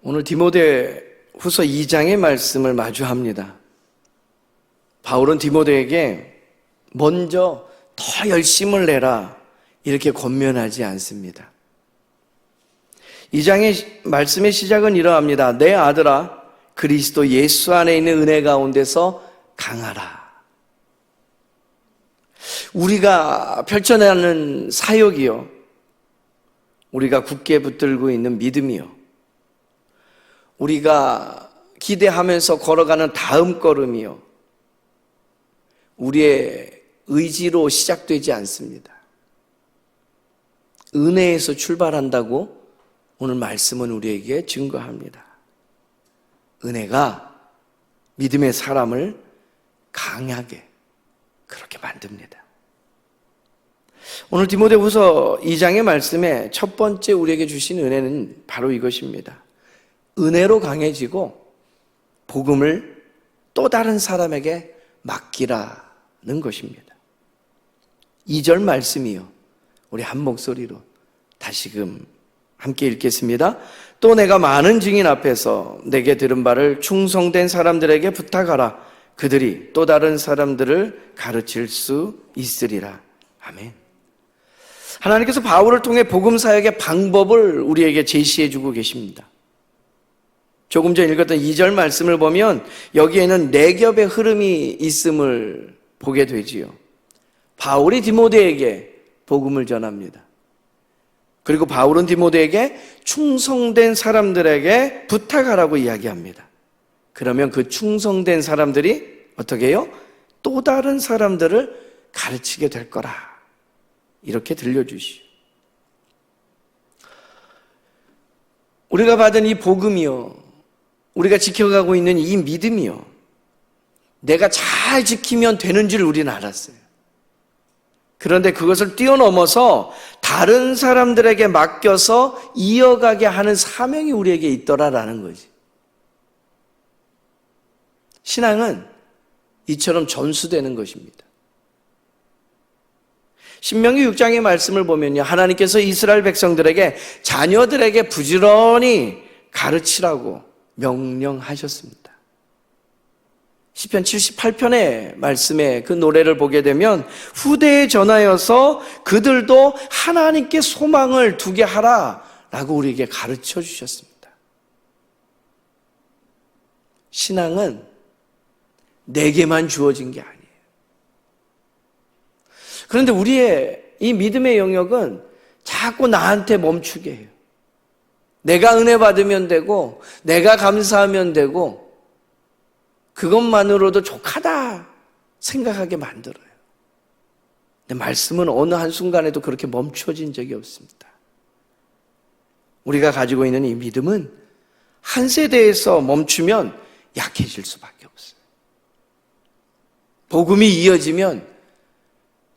오늘 디모데후서 2장의 말씀을 마주합니다. 바울은 디모데에게 먼저 더 열심을 내라 이렇게 권면하지 않습니다. 2장의 말씀의 시작은 이러합니다. 내 아들아, 그리스도 예수 안에 있는 은혜 가운데서 강하라. 우리가 펼쳐내는 사역이요, 우리가 굳게 붙들고 있는 믿음이요, 우리가 기대하면서 걸어가는 다음 걸음이요, 우리의 의지로 시작되지 않습니다. 은혜에서 출발한다고 오늘 말씀은 우리에게 증거합니다. 은혜가 믿음의 사람을 강하게 그렇게 만듭니다. 오늘 디모데후서 2장의 말씀에 첫 번째 우리에게 주신 은혜는 바로 이것입니다. 은혜로 강해지고 복음을 또 다른 사람에게 맡기라는 것입니다. 2절 말씀이요, 우리 한 목소리로 다시금 함께 읽겠습니다. 또 내가 많은 증인 앞에서 내게 들은 바를 충성된 사람들에게 부탁하라. 그들이 또 다른 사람들을 가르칠 수 있으리라. 아멘. 하나님께서 바울을 통해 복음 사역의 방법을 우리에게 제시해 주고 계십니다. 조금 전 읽었던 2절 말씀을 보면 여기에는 네 겹의 흐름이 있음을 보게 되지요. 바울이 디모데에게 복음을 전합니다. 그리고 바울은 디모데에게 충성된 사람들에게 부탁하라고 이야기합니다. 그러면 그 충성된 사람들이 어떻게 해요? 또 다른 사람들을 가르치게 될 거라, 이렇게 들려주시오. 우리가 받은 이 복음이요, 우리가 지켜가고 있는 이 믿음이요, 내가 잘 지키면 되는 줄 우리는 알았어요. 그런데 그것을 뛰어넘어서 다른 사람들에게 맡겨서 이어가게 하는 사명이 우리에게 있더라라는 거지. 신앙은 이처럼 전수되는 것입니다. 신명기 6장의 말씀을 보면요, 하나님께서 이스라엘 백성들에게 자녀들에게 부지런히 가르치라고 명령하셨습니다. 시편 78편의 말씀에 그 노래를 보게 되면 후대에 전하여서 그들도 하나님께 소망을 두게 하라라고 우리에게 가르쳐 주셨습니다. 신앙은 내게만 주어진 게 아니에요. 그런데 우리의 이 믿음의 영역은 자꾸 나한테 멈추게 해요. 내가 은혜 받으면 되고, 내가 감사하면 되고, 그것만으로도 족하다 생각하게 만들어요. 근데 말씀은 어느 한순간에도 그렇게 멈춰진 적이 없습니다. 우리가 가지고 있는 이 믿음은 한 세대에서 멈추면 약해질 수밖에 없어요. 복음이 이어지면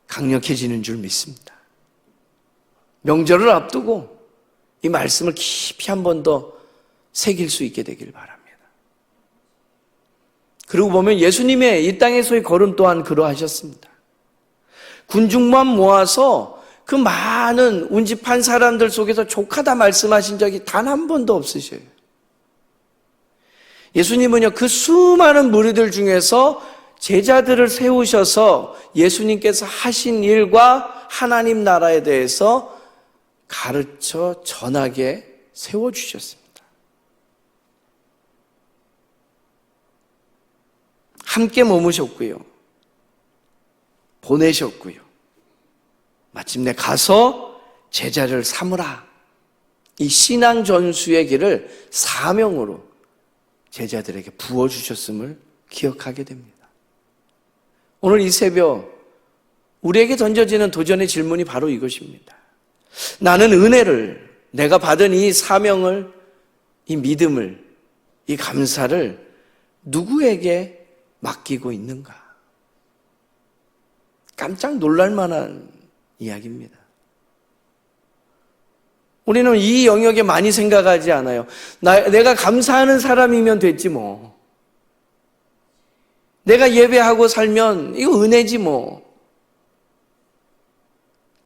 강력해지는 줄 믿습니다. 명절을 앞두고 이 말씀을 깊이 한 번 더 새길 수 있게 되길 바랍니다. 그리고 보면 예수님의 이 땅에서의 걸음 또한 그러하셨습니다. 군중만 모아서 그 많은 운집한 사람들 속에서 족하다 말씀하신 적이 단 한 번도 없으셔요. 예수님은요, 그 수많은 무리들 중에서 제자들을 세우셔서 예수님께서 하신 일과 하나님 나라에 대해서 가르쳐 전하게 세워주셨습니다. 함께 머무셨고요, 보내셨고요, 마침내 가서 제자를 삼으라, 이 신앙 전수의 길을 사명으로 제자들에게 부어주셨음을 기억하게 됩니다. 오늘 이 새벽 우리에게 던져지는 도전의 질문이 바로 이것입니다. 나는 은혜를, 내가 받은 이 사명을, 이 믿음을, 이 감사를 누구에게 맡기고 있는가? 깜짝 놀랄 만한 이야기입니다. 우리는 이 영역에 많이 생각하지 않아요. 내가 감사하는 사람이면 됐지 뭐. 내가 예배하고 살면 이거 은혜지 뭐.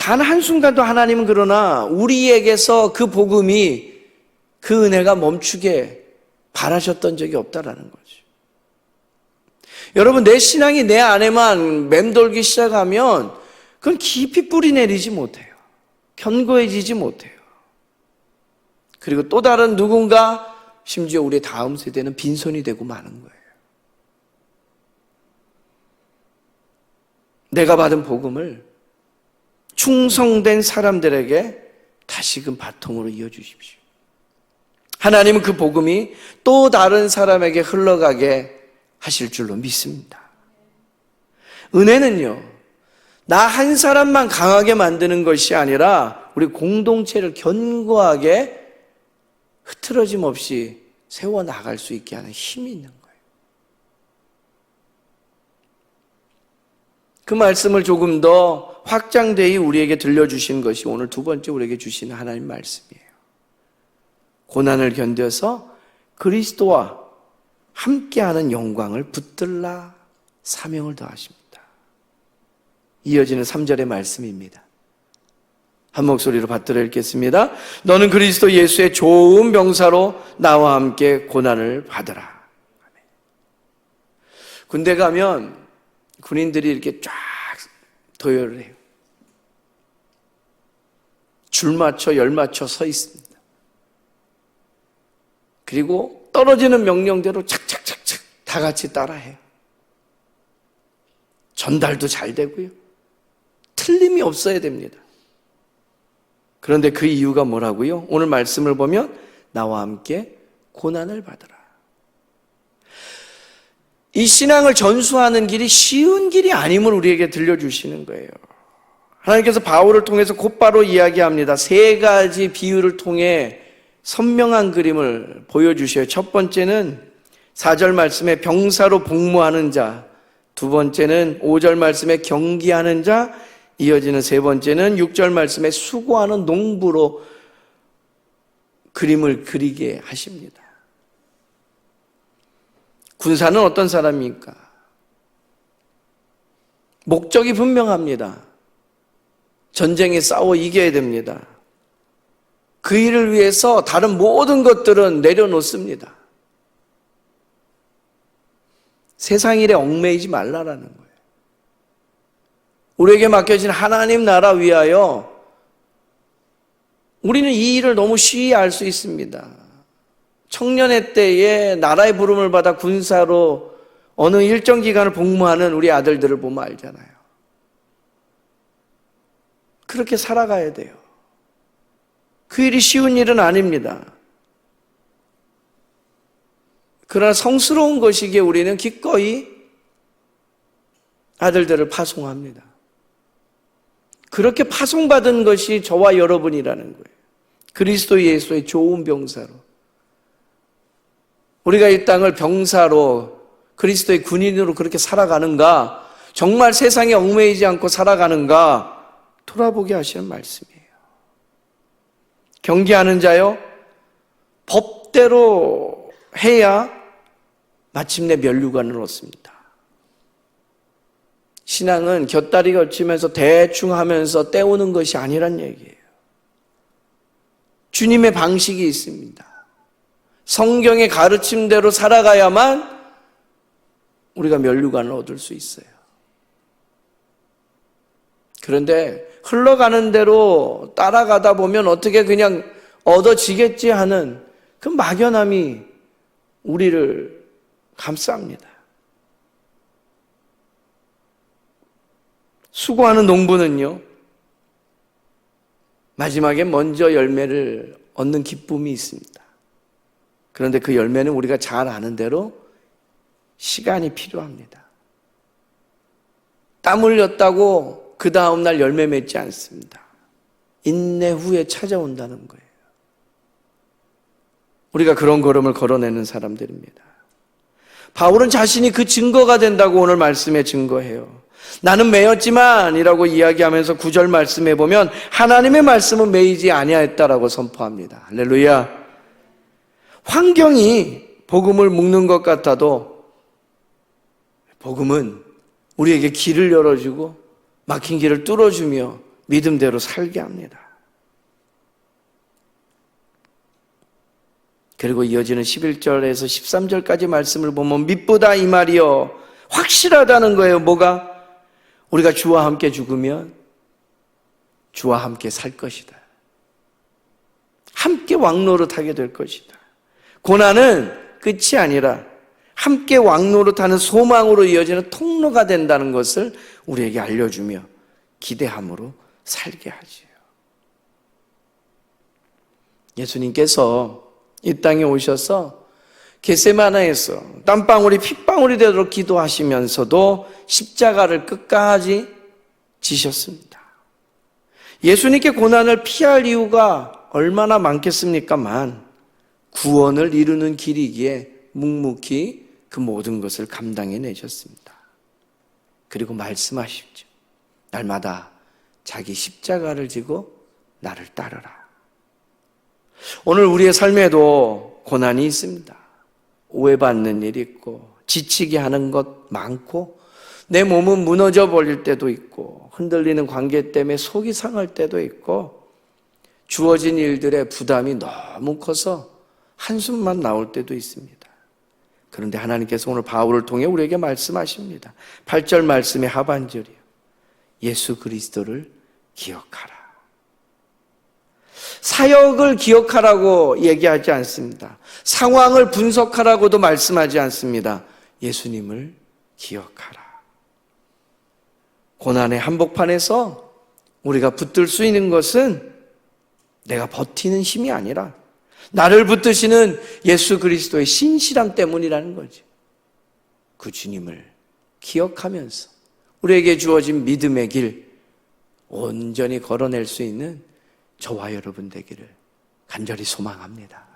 단 한순간도 하나님은 그러나 우리에게서 그 복음이 그 은혜가 멈추게 바라셨던 적이 없다라는 거죠. 여러분, 내 신앙이 내 안에만 맴돌기 시작하면 그건 깊이 뿌리 내리지 못해요. 견고해지지 못해요. 그리고 또 다른 누군가, 심지어 우리 다음 세대는 빈손이 되고 마는 거예요. 내가 받은 복음을 충성된 사람들에게 다시금 바통으로 이어주십시오. 하나님은 그 복음이 또 다른 사람에게 흘러가게 하실 줄로 믿습니다. 은혜는요, 나 한 사람만 강하게 만드는 것이 아니라 우리 공동체를 견고하게 흐트러짐 없이 세워나갈 수 있게 하는 힘이 있는 거예요. 그 말씀을 조금 더 확장되이 우리에게 들려주신 것이 오늘 두 번째 우리에게 주시는 하나님 말씀이에요. 고난을 견뎌서 그리스도와 함께하는 영광을 붙들라 사명을 더하십니다. 이어지는 3절의 말씀입니다. 한 목소리로 받들어 읽겠습니다. 너는 그리스도 예수의 좋은 병사로 나와 함께 고난을 받으라. 군대 가면 군인들이 이렇게 쫙 도열을 해요. 줄 맞춰 열 맞춰 서 있습니다. 그리고 떨어지는 명령대로 착착착착 다 같이 따라해요. 전달도 잘 되고요. 틀림이 없어야 됩니다. 그런데 그 이유가 뭐라고요? 오늘 말씀을 보면 나와 함께 고난을 받으라. 이 신앙을 전수하는 길이 쉬운 길이 아님을 우리에게 들려주시는 거예요. 하나님께서 바울을 통해서 곧바로 이야기합니다. 세 가지 비유를 통해 선명한 그림을 보여주셔요. 첫 번째는 4절 말씀에 병사로 복무하는 자, 두 번째는 5절 말씀에 경기하는 자, 이어지는 세 번째는 6절 말씀에 수고하는 농부로 그림을 그리게 하십니다. 군사는 어떤 사람입니까? 목적이 분명합니다. 전쟁에 싸워 이겨야 됩니다. 그 일을 위해서 다른 모든 것들은 내려놓습니다. 세상 일에 얽매이지 말라라는 거예요. 우리에게 맡겨진 하나님 나라 위하여 우리는 이 일을 너무 쉬이 알 수 있습니다. 청년의 때에 나라의 부름을 받아 군사로 어느 일정 기간을 복무하는 우리 아들들을 보면 알잖아요. 그렇게 살아가야 돼요. 그 일이 쉬운 일은 아닙니다. 그러나 성스러운 것이기에 우리는 기꺼이 아들들을 파송합니다. 그렇게 파송받은 것이 저와 여러분이라는 거예요. 그리스도 예수의 좋은 병사로. 우리가 이 땅을 병사로 그리스도의 군인으로 그렇게 살아가는가, 정말 세상에 얽매이지 않고 살아가는가 돌아보게 하시는 말씀이에요. 경계하는 자요, 법대로 해야 마침내 면류관을 얻습니다. 신앙은 곁다리 걸치면서 대충 하면서 때우는 것이 아니란 얘기예요. 주님의 방식이 있습니다. 성경의 가르침대로 살아가야만 우리가 면류관을 얻을 수 있어요. 그런데 흘러가는 대로 따라가다 보면 어떻게 그냥 얻어지겠지 하는 그 막연함이 우리를 감쌉니다. 수고하는 농부는요, 마지막에 먼저 열매를 얻는 기쁨이 있습니다. 그런데 그 열매는 우리가 잘 아는 대로 시간이 필요합니다. 땀 흘렸다고 그 다음날 열매 맺지 않습니다. 인내 후에 찾아온다는 거예요. 우리가 그런 걸음을 걸어내는 사람들입니다. 바울은 자신이 그 증거가 된다고 오늘 말씀에 증거해요. 나는 매였지만 이라고 이야기하면서 9절 말씀에 보면 하나님의 말씀은 매이지 아니하였다라고 선포합니다. 할렐루야. 환경이 복음을 묶는 것 같아도 복음은 우리에게 길을 열어주고 막힌 길을 뚫어주며 믿음대로 살게 합니다. 그리고 이어지는 11절에서 13절까지 말씀을 보면 미쁘다 이 말이요. 확실하다는 거예요. 뭐가? 우리가 주와 함께 죽으면 주와 함께 살 것이다. 함께 왕노릇하게 될 것이다. 고난은 끝이 아니라 함께 왕노릇하는 소망으로 이어지는 통로가 된다는 것을 우리에게 알려주며 기대함으로 살게 하지요. 예수님께서 이 땅에 오셔서 겟세마네에서 땀방울이 핏방울이 되도록 기도하시면서도 십자가를 끝까지 지셨습니다. 예수님께 고난을 피할 이유가 얼마나 많겠습니까만 구원을 이루는 길이기에 묵묵히 그 모든 것을 감당해내셨습니다. 그리고 말씀하십시오. 날마다 자기 십자가를 지고 나를 따르라. 오늘 우리의 삶에도 고난이 있습니다. 오해받는 일이 있고 지치게 하는 것 많고 내 몸은 무너져 버릴 때도 있고 흔들리는 관계 때문에 속이 상할 때도 있고 주어진 일들의 부담이 너무 커서 한숨만 나올 때도 있습니다. 그런데 하나님께서 오늘 바울을 통해 우리에게 말씀하십니다. 8절 말씀의 하반절이요. 예수 그리스도를 기억하라. 사역을 기억하라고 얘기하지 않습니다. 상황을 분석하라고도 말씀하지 않습니다. 예수님을 기억하라. 고난의 한복판에서 우리가 붙들 수 있는 것은 내가 버티는 힘이 아니라 나를 붙드시는 예수 그리스도의 신실함 때문이라는 거죠. 그 주님을 기억하면서 우리에게 주어진 믿음의 길 온전히 걸어낼 수 있는 저와 여러분 되기를 간절히 소망합니다.